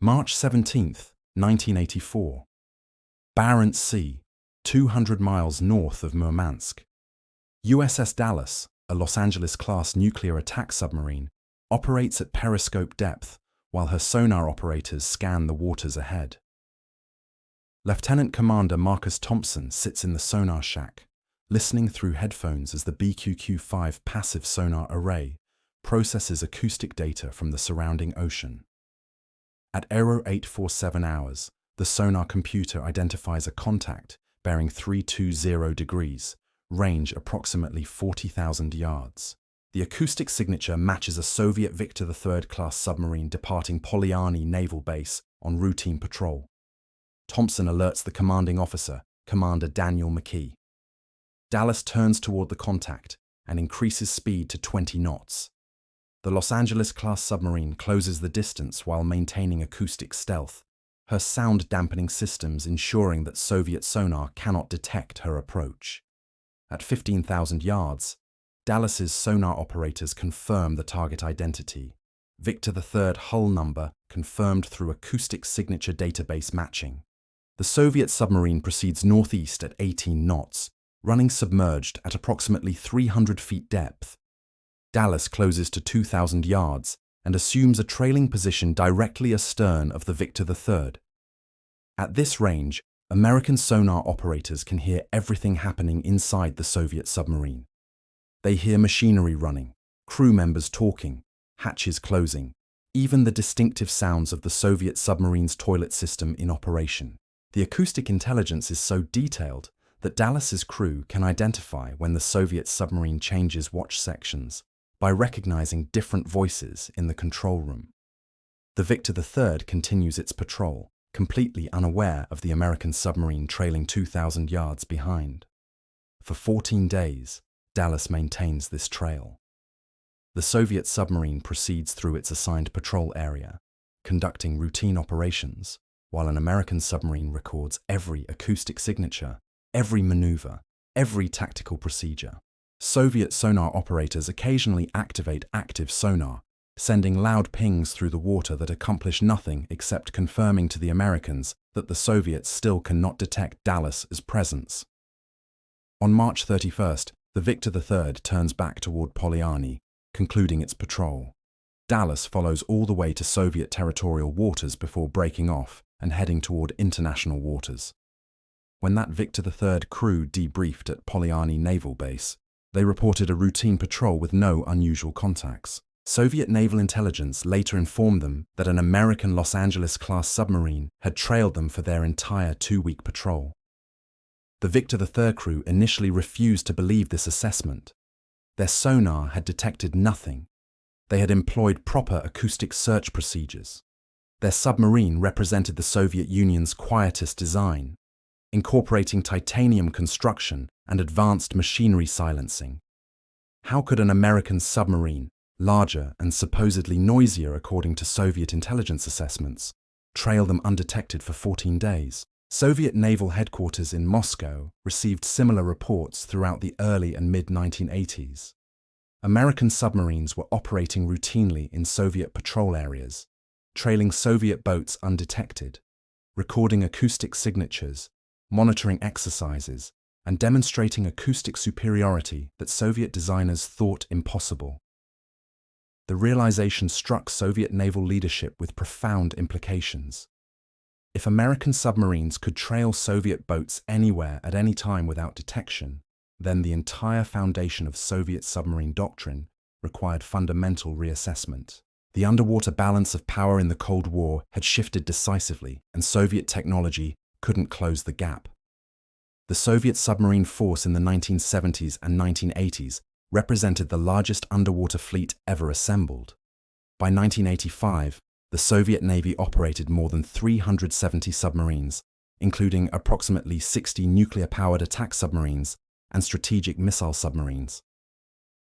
March 17th, 1984. Barents Sea, 200 miles north of Murmansk. USS Dallas, a Los Angeles-class nuclear attack submarine, operates at periscope depth while her sonar operators scan the waters ahead. Lieutenant Commander Marcus Thompson sits in the sonar shack, listening through headphones as the BQQ-5 passive sonar array processes acoustic data from the surrounding ocean. At 0847 hours, the sonar computer identifies a contact bearing 320 degrees, range approximately 40,000 yards. The acoustic signature matches a Soviet Victor III class submarine departing Polyarny Naval Base on routine patrol. Thompson alerts the commanding officer, Commander Daniel McKee. Dallas turns toward the contact and increases speed to 20 knots. The Los Angeles-class submarine closes the distance while maintaining acoustic stealth, her sound-dampening systems ensuring that Soviet sonar cannot detect her approach. At 15,000 yards, Dallas's sonar operators confirm the target identity. Victor III hull number confirmed through acoustic signature database matching. The Soviet submarine proceeds northeast at 18 knots, running submerged at approximately 300 feet depth. Dallas closes to 2,000 yards and assumes a trailing position directly astern of the Victor III. At this range, American sonar operators can hear everything happening inside the Soviet submarine. They hear machinery running, crew members talking, hatches closing, even the distinctive sounds of the Soviet submarine's toilet system in operation. The acoustic intelligence is so detailed that Dallas's crew can identify when the Soviet submarine changes watch sections by recognizing different voices in the control room. The Victor III continues its patrol, completely unaware of the American submarine trailing 2,000 yards behind. For 14 days, Dallas maintains this trail. The Soviet submarine proceeds through its assigned patrol area, conducting routine operations, while an American submarine records every acoustic signature, every maneuver, every tactical procedure. Soviet sonar operators occasionally activate active sonar, sending loud pings through the water that accomplish nothing except confirming to the Americans that the Soviets still cannot detect Dallas's presence. On March 31st, the Victor III turns back toward Polyarny, concluding its patrol. Dallas follows all the way to Soviet territorial waters before breaking off and heading toward international waters. When that Victor III crew debriefed at Polyarny Naval Base, they reported a routine patrol with no unusual contacts. Soviet naval intelligence later informed them that an American Los Angeles-class submarine had trailed them for their entire 2-week patrol. The Victor III crew initially refused to believe this assessment. Their sonar had detected nothing. They had employed proper acoustic search procedures. Their submarine represented the Soviet Union's quietest design, incorporating titanium construction and advanced machinery silencing. How could an American submarine, larger and supposedly noisier according to Soviet intelligence assessments, trail them undetected for 14 days? Soviet naval headquarters in Moscow received similar reports throughout the early and mid-1980s. American submarines were operating routinely in Soviet patrol areas, trailing Soviet boats undetected, recording acoustic signatures, monitoring exercises, and demonstrating acoustic superiority that Soviet designers thought impossible. The realization struck Soviet naval leadership with profound implications. If American submarines could trail Soviet boats anywhere at any time without detection, then the entire foundation of Soviet submarine doctrine required fundamental reassessment. The underwater balance of power in the Cold War had shifted decisively, and Soviet technology couldn't close the gap. The Soviet submarine force in the 1970s and 1980s represented the largest underwater fleet ever assembled. By 1985, the Soviet Navy operated more than 370 submarines, including approximately 60 nuclear-powered attack submarines and strategic missile submarines.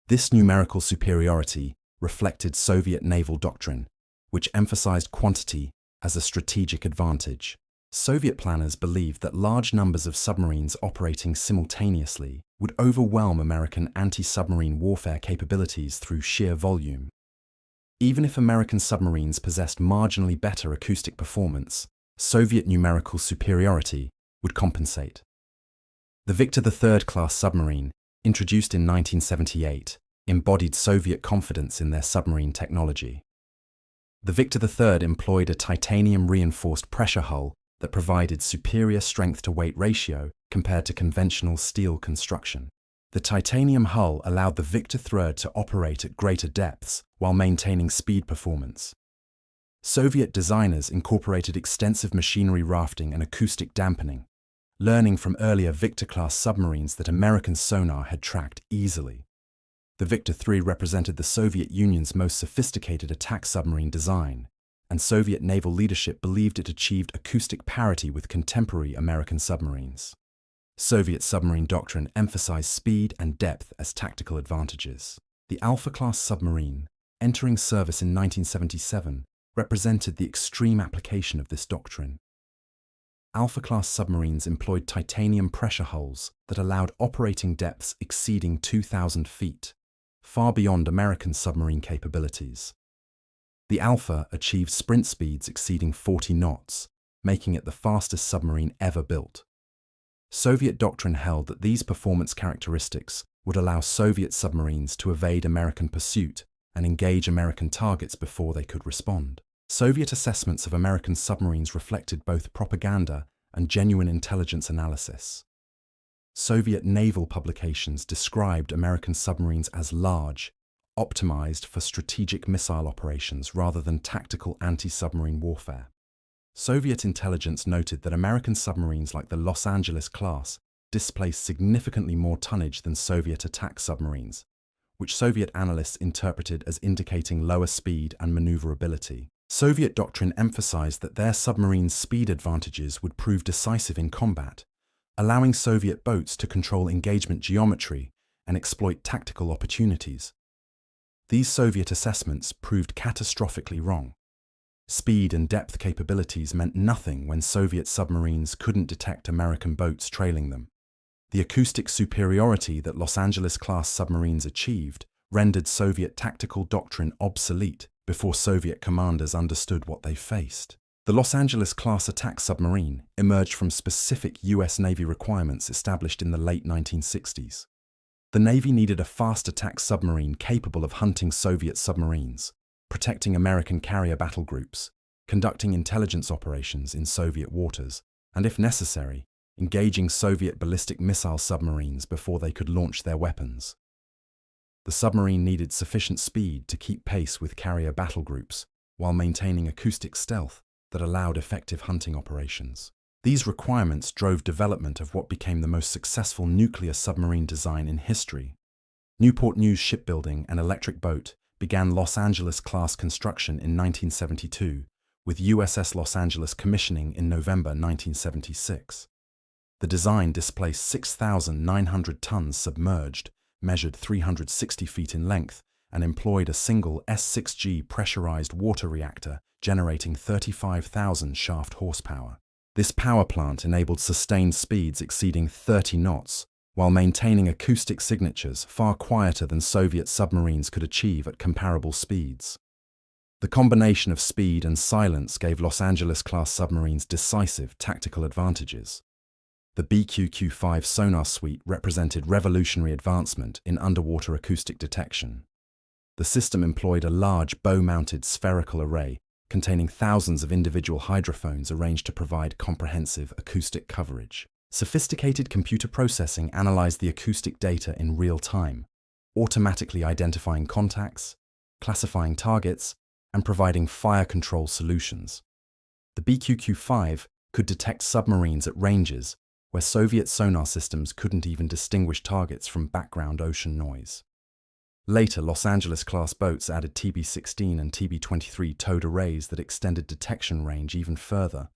This numerical superiority reflected Soviet naval doctrine, which emphasized quantity as a strategic advantage. Soviet planners believed that large numbers of submarines operating simultaneously would overwhelm American anti-submarine warfare capabilities through sheer volume. Even if American submarines possessed marginally better acoustic performance, Soviet numerical superiority would compensate. The Victor III class submarine, introduced in 1978, embodied Soviet confidence in their submarine technology. The Victor III employed a titanium-reinforced pressure hull that provided superior strength-to-weight ratio compared to conventional steel construction. The titanium hull allowed the Victor III to operate at greater depths while maintaining speed performance. Soviet designers incorporated extensive machinery rafting and acoustic dampening, learning from earlier Victor-class submarines that American sonar had tracked easily. The Victor III represented the Soviet Union's most sophisticated attack submarine design, and Soviet naval leadership believed it achieved acoustic parity with contemporary American submarines. Soviet submarine doctrine emphasized speed and depth as tactical advantages. The Alpha-class submarine, entering service in 1977, represented the extreme application of this doctrine. Alpha-class submarines employed titanium pressure hulls that allowed operating depths exceeding 2,000 feet, far beyond American submarine capabilities. The Alpha achieved sprint speeds exceeding 40 knots, making it the fastest submarine ever built. Soviet doctrine held that these performance characteristics would allow Soviet submarines to evade American pursuit and engage American targets before they could respond. Soviet assessments of American submarines reflected both propaganda and genuine intelligence analysis. Soviet naval publications described American submarines as large, optimized for strategic missile operations rather than tactical anti-submarine warfare. Soviet intelligence noted that American submarines like the Los Angeles class displaced significantly more tonnage than Soviet attack submarines, which Soviet analysts interpreted as indicating lower speed and maneuverability. Soviet doctrine emphasized that their submarines' speed advantages would prove decisive in combat, allowing Soviet boats to control engagement geometry and exploit tactical opportunities. These Soviet assessments proved catastrophically wrong. Speed and depth capabilities meant nothing when Soviet submarines couldn't detect American boats trailing them. The acoustic superiority that Los Angeles-class submarines achieved rendered Soviet tactical doctrine obsolete before Soviet commanders understood what they faced. The Los Angeles-class attack submarine emerged from specific US Navy requirements established in the late 1960s. The Navy needed a fast attack submarine capable of hunting Soviet submarines, protecting American carrier battle groups, conducting intelligence operations in Soviet waters, and if necessary, engaging Soviet ballistic missile submarines before they could launch their weapons. The submarine needed sufficient speed to keep pace with carrier battle groups while maintaining acoustic stealth that allowed effective hunting operations. These requirements drove development of what became the most successful nuclear submarine design in history. Newport News Shipbuilding and Electric Boat began Los Angeles-class construction in 1972, with USS Los Angeles commissioning in November 1976. The design displaced 6,900 tons submerged, measured 360 feet in length, and employed a single S6G pressurized water reactor generating 35,000 shaft horsepower. This power plant enabled sustained speeds exceeding 30 knots, while maintaining acoustic signatures far quieter than Soviet submarines could achieve at comparable speeds. The combination of speed and silence gave Los Angeles-class submarines decisive tactical advantages. The BQQ-5 sonar suite represented revolutionary advancement in underwater acoustic detection. The system employed a large bow-mounted spherical array containing thousands of individual hydrophones arranged to provide comprehensive acoustic coverage. Sophisticated computer processing analyzed the acoustic data in real time, automatically identifying contacts, classifying targets, and providing fire control solutions. The BQQ-5 could detect submarines at ranges where Soviet sonar systems couldn't even distinguish targets from background ocean noise. Later, Los Angeles-class boats added TB-16 and TB-23 towed arrays that extended detection range even further,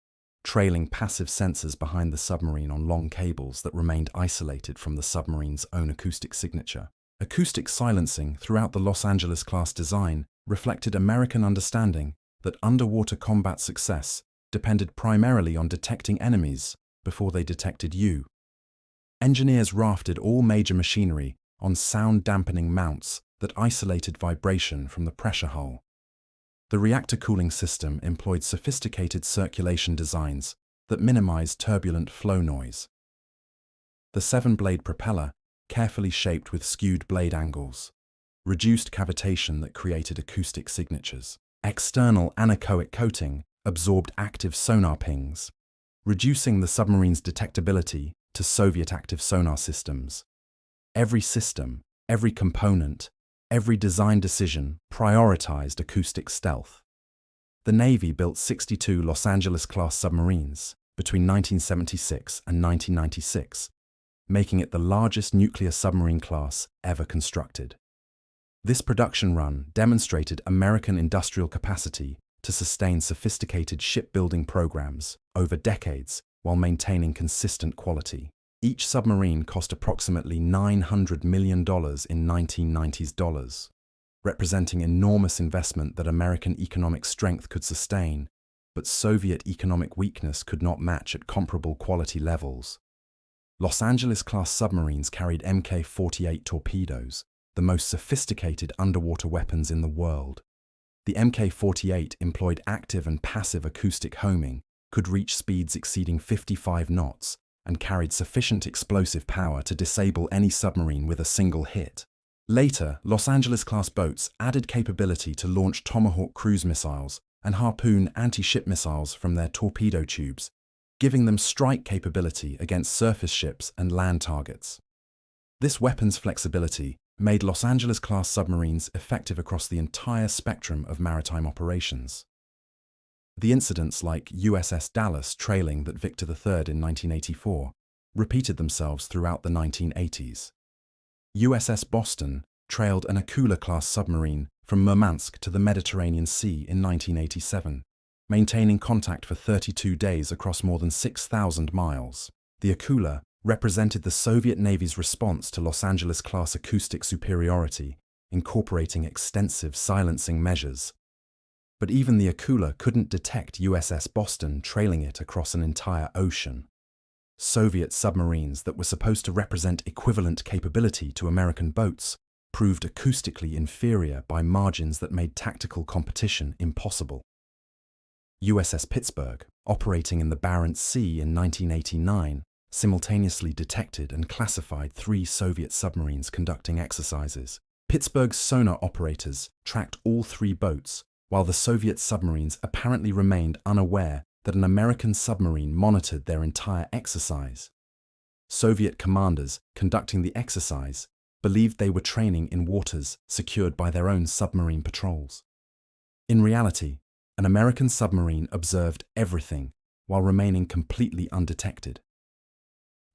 trailing passive sensors behind the submarine on long cables that remained isolated from the submarine's own acoustic signature. Acoustic silencing throughout the Los Angeles-class design reflected American understanding that underwater combat success depended primarily on detecting enemies before they detected you. Engineers rafted all major machinery on sound-dampening mounts that isolated vibration from the pressure hull. The reactor cooling system employed sophisticated circulation designs that minimized turbulent flow noise. The 7-blade propeller, carefully shaped with skewed blade angles, reduced cavitation that created acoustic signatures. External anechoic coating absorbed active sonar pings, reducing the submarine's detectability to Soviet active sonar systems. Every system, every component, every design decision prioritized acoustic stealth. The Navy built 62 Los Angeles-class submarines between 1976 and 1996, making it the largest nuclear submarine class ever constructed. This production run demonstrated American industrial capacity to sustain sophisticated shipbuilding programs over decades while maintaining consistent quality. Each submarine cost approximately $900 million in 1990s dollars, representing enormous investment that American economic strength could sustain, but Soviet economic weakness could not match at comparable quality levels. Los Angeles-class submarines carried Mk-48 torpedoes, the most sophisticated underwater weapons in the world. The Mk-48 employed active and passive acoustic homing, could reach speeds exceeding 55 knots, and carried sufficient explosive power to disable any submarine with a single hit. Later, Los Angeles-class boats added capability to launch Tomahawk cruise missiles and Harpoon anti-ship missiles from their torpedo tubes, giving them strike capability against surface ships and land targets. This weapons flexibility made Los Angeles-class submarines effective across the entire spectrum of maritime operations. The incidents like USS Dallas trailing that Victor III in 1984 repeated themselves throughout the 1980s. USS Boston trailed an Akula-class submarine from Murmansk to the Mediterranean Sea in 1987, maintaining contact for 32 days across more than 6,000 miles. The Akula represented the Soviet Navy's response to Los Angeles-class acoustic superiority, incorporating extensive silencing measures. But even the Akula couldn't detect USS Boston trailing it across an entire ocean. Soviet submarines that were supposed to represent equivalent capability to American boats proved acoustically inferior by margins that made tactical competition impossible. USS Pittsburgh, operating in the Barents Sea in 1989, simultaneously detected and classified 3 Soviet submarines conducting exercises. Pittsburgh's sonar operators tracked all 3 boats, while the Soviet submarines apparently remained unaware that an American submarine monitored their entire exercise. Soviet commanders conducting the exercise believed they were training in waters secured by their own submarine patrols. In reality, an American submarine observed everything while remaining completely undetected.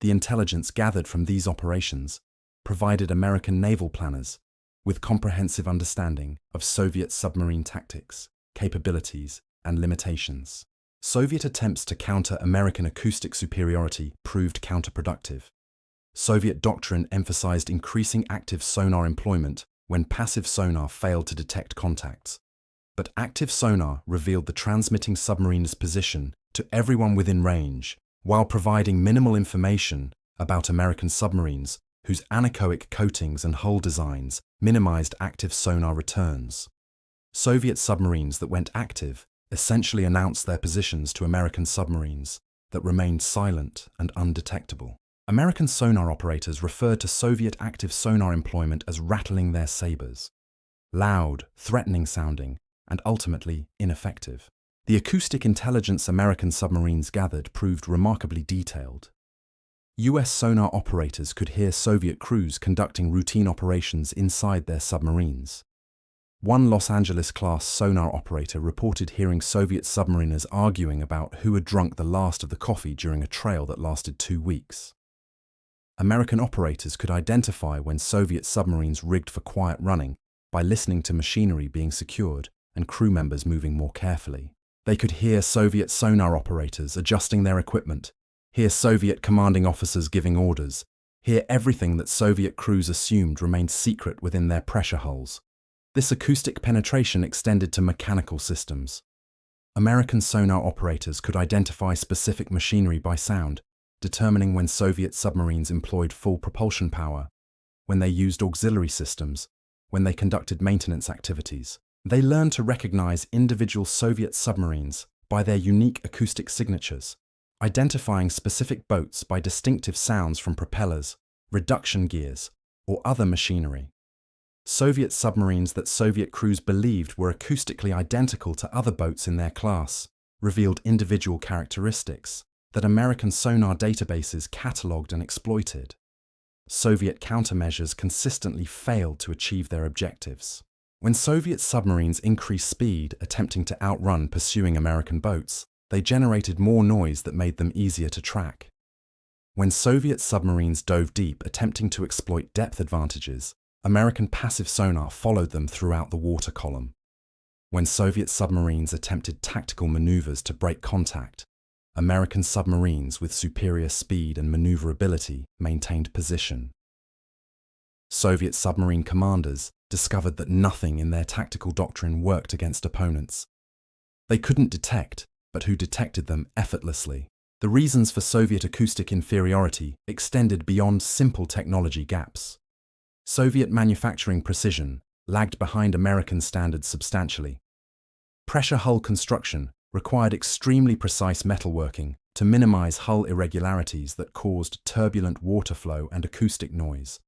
The intelligence gathered from these operations provided American naval planners with comprehensive understanding of Soviet submarine tactics, capabilities, and limitations. Soviet attempts to counter American acoustic superiority proved counterproductive. Soviet doctrine emphasized increasing active sonar employment when passive sonar failed to detect contacts. But active sonar revealed the transmitting submarine's position to everyone within range, while providing minimal information about American submarines whose anechoic coatings and hull designs minimized active sonar returns. Soviet submarines that went active essentially announced their positions to American submarines that remained silent and undetectable. American sonar operators referred to Soviet active sonar employment as rattling their sabers. Loud, threatening sounding, and ultimately ineffective. The acoustic intelligence American submarines gathered proved remarkably detailed. US sonar operators could hear Soviet crews conducting routine operations inside their submarines. One Los Angeles-class sonar operator reported hearing Soviet submariners arguing about who had drunk the last of the coffee during a trail that lasted 2 weeks. American operators could identify when Soviet submarines rigged for quiet running by listening to machinery being secured and crew members moving more carefully. They could hear Soviet sonar operators adjusting their equipment, hear Soviet commanding officers giving orders, hear everything that Soviet crews assumed remained secret within their pressure hulls. This acoustic penetration extended to mechanical systems. American sonar operators could identify specific machinery by sound, determining when Soviet submarines employed full propulsion power, when they used auxiliary systems, when they conducted maintenance activities. They learned to recognize individual Soviet submarines by their unique acoustic signatures, identifying specific boats by distinctive sounds from propellers, reduction gears, or other machinery. Soviet submarines that Soviet crews believed were acoustically identical to other boats in their class revealed individual characteristics that American sonar databases catalogued and exploited. Soviet countermeasures consistently failed to achieve their objectives. When Soviet submarines increased speed, attempting to outrun pursuing American boats, they generated more noise that made them easier to track. When Soviet submarines dove deep, attempting to exploit depth advantages, American passive sonar followed them throughout the water column. When Soviet submarines attempted tactical maneuvers to break contact, American submarines with superior speed and maneuverability maintained position. Soviet submarine commanders discovered that nothing in their tactical doctrine worked against opponents. They couldn't detect, but who detected them effortlessly. The reasons for Soviet acoustic inferiority extended beyond simple technology gaps. Soviet manufacturing precision lagged behind American standards substantially. Pressure hull construction required extremely precise metalworking to minimize hull irregularities that caused turbulent water flow and acoustic noise.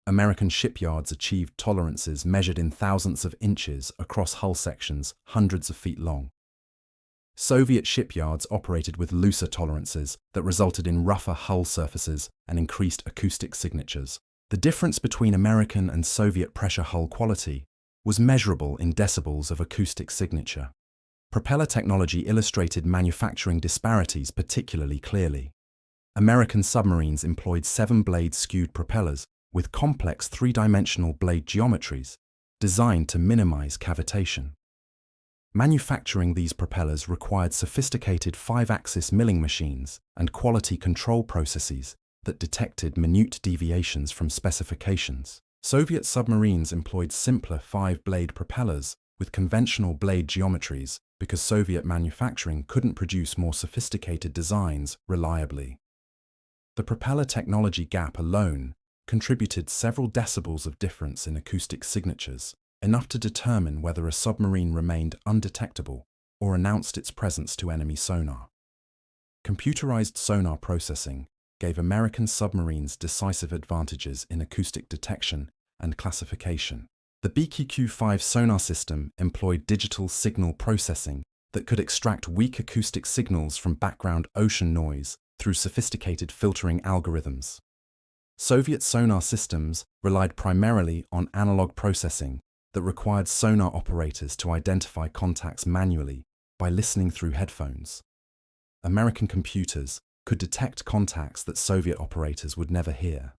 American shipyards achieved tolerances measured in thousandths of inches across hull sections hundreds of feet long. Soviet shipyards operated with looser tolerances that resulted in rougher hull surfaces and increased acoustic signatures. The difference between American and Soviet pressure hull quality was measurable in decibels of acoustic signature. Propeller technology illustrated manufacturing disparities particularly clearly. American submarines employed 7-blade skewed propellers with complex 3-dimensional blade geometries designed to minimize cavitation. Manufacturing these propellers required sophisticated 5-axis milling machines and quality control processes that detected minute deviations from specifications. Soviet submarines employed simpler 5-blade propellers with conventional blade geometries because Soviet manufacturing couldn't produce more sophisticated designs reliably. The propeller technology gap alone contributed several decibels of difference in acoustic signatures, enough to determine whether a submarine remained undetectable or announced its presence to enemy sonar. Computerized sonar processing gave American submarines decisive advantages in acoustic detection and classification. The BQQ-5 sonar system employed digital signal processing that could extract weak acoustic signals from background ocean noise through sophisticated filtering algorithms. Soviet sonar systems relied primarily on analog processing that required sonar operators to identify contacts manually by listening through headphones. American computers could detect contacts that Soviet operators would never hear.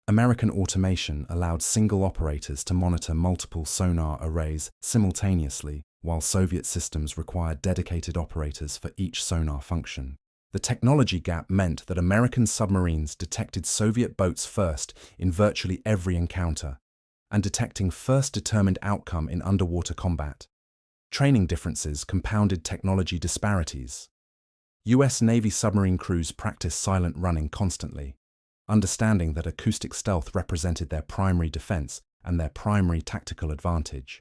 American automation allowed single operators to monitor multiple sonar arrays simultaneously, while Soviet systems required dedicated operators for each sonar function. The technology gap meant that American submarines detected Soviet boats first in virtually every encounter, and detecting first determined outcome in underwater combat. Training differences compounded technology disparities. U.S. Navy submarine crews practiced silent running constantly, understanding that acoustic stealth represented their primary defense and their primary tactical advantage.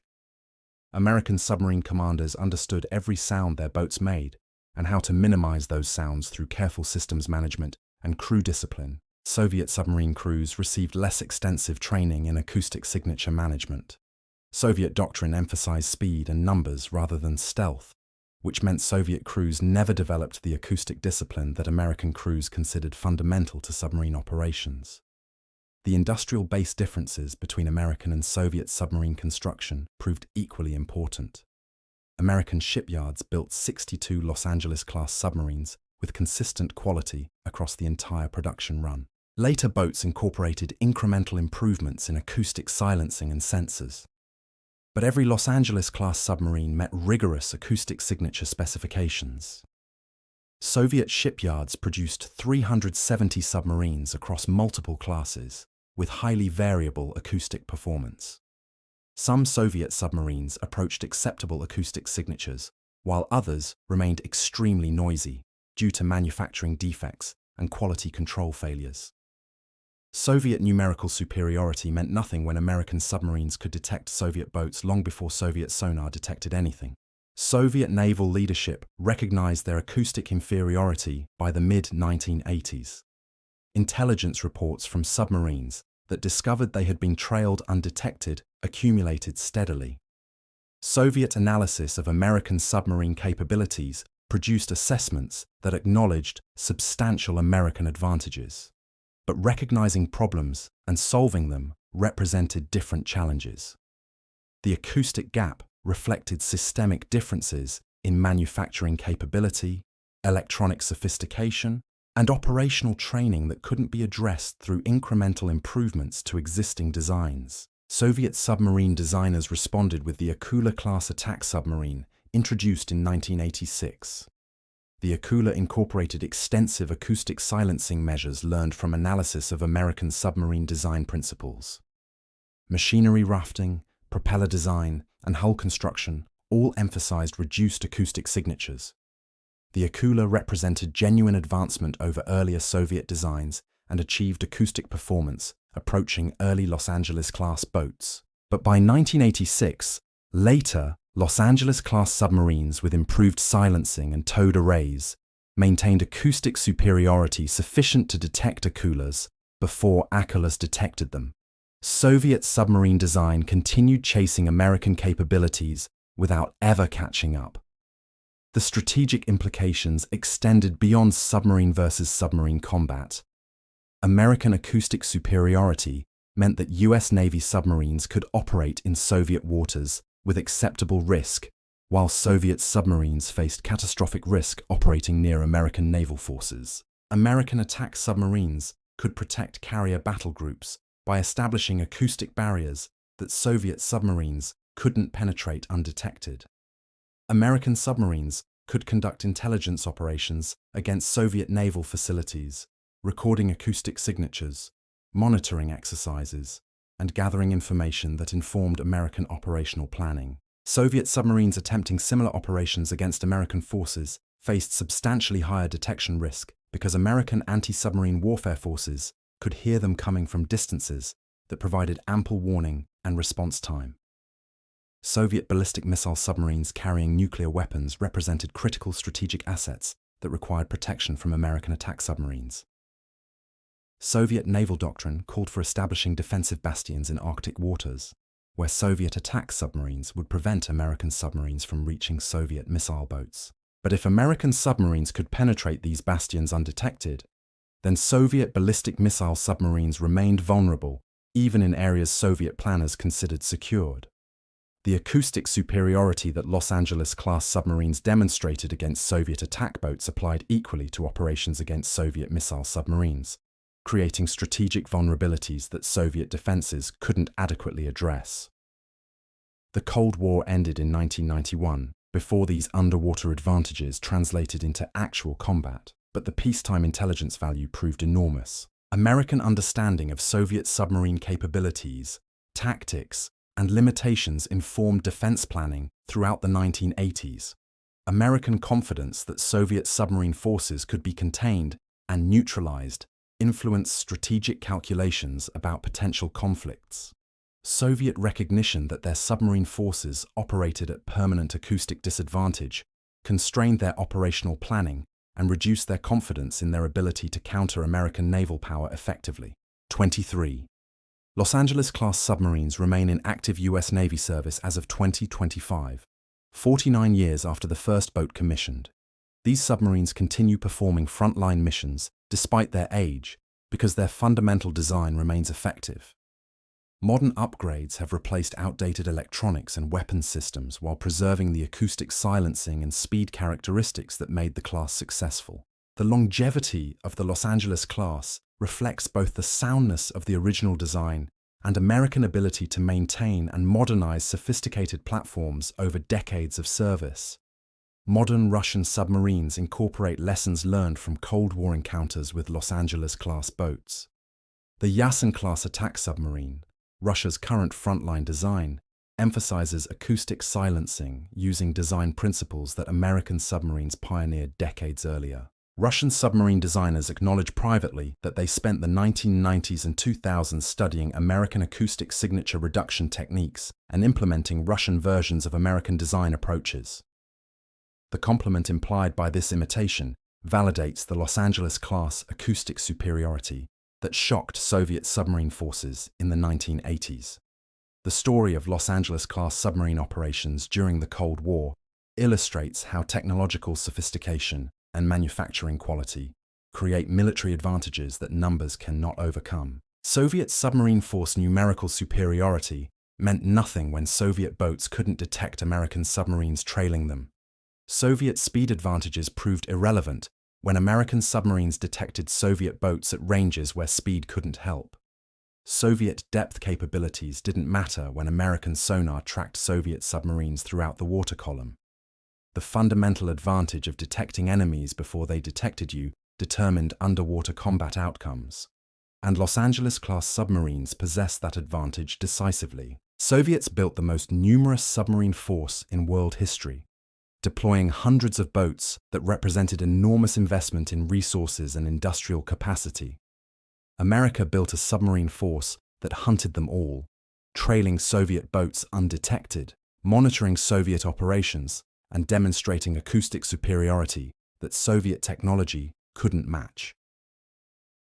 American submarine commanders understood every sound their boats made and how to minimize those sounds through careful systems management and crew discipline. Soviet submarine crews received less extensive training in acoustic signature management. Soviet doctrine emphasized speed and numbers rather than stealth, which meant Soviet crews never developed the acoustic discipline that American crews considered fundamental to submarine operations. The industrial-based differences between American and Soviet submarine construction proved equally important. American shipyards built 62 Los Angeles-class submarines with consistent quality across the entire production run. Later boats incorporated incremental improvements in acoustic silencing and sensors. But every Los Angeles-class submarine met rigorous acoustic signature specifications. Soviet shipyards produced 370 submarines across multiple classes, with highly variable acoustic performance. Some Soviet submarines approached acceptable acoustic signatures, while others remained extremely noisy due to manufacturing defects and quality control failures. Soviet numerical superiority meant nothing when American submarines could detect Soviet boats long before Soviet sonar detected anything. Soviet naval leadership recognized their acoustic inferiority by the mid-1980s. Intelligence reports from submarines that discovered they had been trailed undetected accumulated steadily. Soviet analysis of American submarine capabilities produced assessments that acknowledged substantial American advantages. But recognizing problems and solving them represented different challenges. The acoustic gap reflected systemic differences in manufacturing capability, electronic sophistication, and operational training that couldn't be addressed through incremental improvements to existing designs. Soviet submarine designers responded with the Akula-class attack submarine, introduced in 1986. The Akula incorporated extensive acoustic silencing measures learned from analysis of American submarine design principles. Machinery rafting, propeller design, and hull construction all emphasized reduced acoustic signatures. The Akula represented genuine advancement over earlier Soviet designs and achieved acoustic performance approaching early Los Angeles-class boats. But by 1986, later Los Angeles-class submarines with improved silencing and towed arrays maintained acoustic superiority sufficient to detect Akulas before Akulas detected them. Soviet submarine design continued chasing American capabilities without ever catching up. The strategic implications extended beyond submarine versus submarine combat. American acoustic superiority meant that US Navy submarines could operate in Soviet waters with acceptable risk, while Soviet submarines faced catastrophic risk operating near American naval forces. American attack submarines could protect carrier battle groups by establishing acoustic barriers that Soviet submarines couldn't penetrate undetected. American submarines could conduct intelligence operations against Soviet naval facilities, recording acoustic signatures, monitoring exercises, and gathering information that informed American operational planning. Soviet submarines attempting similar operations against American forces faced substantially higher detection risk because American anti-submarine warfare forces could hear them coming from distances that provided ample warning and response time. Soviet ballistic missile submarines carrying nuclear weapons represented critical strategic assets that required protection from American attack submarines. Soviet naval doctrine called for establishing defensive bastions in Arctic waters, where Soviet attack submarines would prevent American submarines from reaching Soviet missile boats. But if American submarines could penetrate these bastions undetected, then Soviet ballistic missile submarines remained vulnerable, even in areas Soviet planners considered secured. The acoustic superiority that Los Angeles-class submarines demonstrated against Soviet attack boats applied equally to operations against Soviet missile submarines, creating strategic vulnerabilities that Soviet defenses couldn't adequately address. The Cold War ended in 1991, before these underwater advantages translated into actual combat, but the peacetime intelligence value proved enormous. American understanding of Soviet submarine capabilities, tactics, and limitations informed defense planning throughout the 1980s. American confidence that Soviet submarine forces could be contained and neutralized influenced strategic calculations about potential conflicts. Soviet recognition that their submarine forces operated at permanent acoustic disadvantage constrained their operational planning and reduced their confidence in their ability to counter American naval power effectively. 23. Los Angeles-class submarines remain in active US Navy service as of 2025, 49 years after the first boat commissioned. These submarines continue performing frontline missions despite their age because their fundamental design remains effective. Modern upgrades have replaced outdated electronics and weapons systems while preserving the acoustic silencing and speed characteristics that made the class successful. The longevity of the Los Angeles class reflects both the soundness of the original design and American ability to maintain and modernize sophisticated platforms over decades of service. Modern Russian submarines incorporate lessons learned from Cold War encounters with Los Angeles-class boats. The Yasen-class attack submarine, Russia's current frontline design, emphasizes acoustic silencing using design principles that American submarines pioneered decades earlier. Russian submarine designers acknowledge privately that they spent the 1990s and 2000s studying American acoustic signature reduction techniques and implementing Russian versions of American design approaches. The compliment implied by this imitation validates the Los Angeles-class acoustic superiority that shocked Soviet submarine forces in the 1980s. The story of Los Angeles-class submarine operations during the Cold War illustrates how technological sophistication and manufacturing quality create military advantages that numbers cannot overcome. Soviet submarine force numerical superiority meant nothing when Soviet boats couldn't detect American submarines trailing them. Soviet speed advantages proved irrelevant when American submarines detected Soviet boats at ranges where speed couldn't help. Soviet depth capabilities didn't matter when American sonar tracked Soviet submarines throughout the water column. The fundamental advantage of detecting enemies before they detected you determined underwater combat outcomes. And Los Angeles-class submarines possessed that advantage decisively. Soviets built the most numerous submarine force in world history, deploying hundreds of boats that represented enormous investment in resources and industrial capacity. America built a submarine force that hunted them all, trailing Soviet boats undetected, monitoring Soviet operations, and demonstrating acoustic superiority that Soviet technology couldn't match.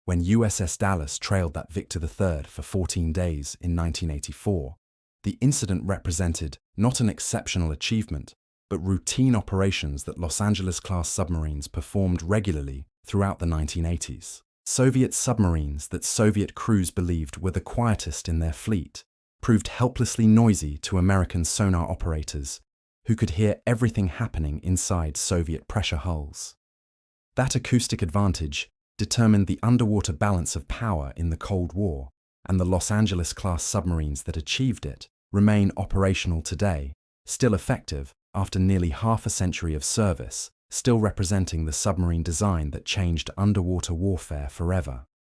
When USS Dallas trailed that Victor III for 14 days in 1984, the incident represented not an exceptional achievement, but routine operations that Los Angeles-class submarines performed regularly throughout the 1980s. Soviet submarines that Soviet crews believed were the quietest in their fleet proved helplessly noisy to American sonar operators who could hear everything happening inside Soviet pressure hulls. That acoustic advantage determined the underwater balance of power in the Cold War, and the Los Angeles-class submarines that achieved it remain operational today, still effective after nearly half a century of service, still representing the submarine design that changed underwater warfare forever.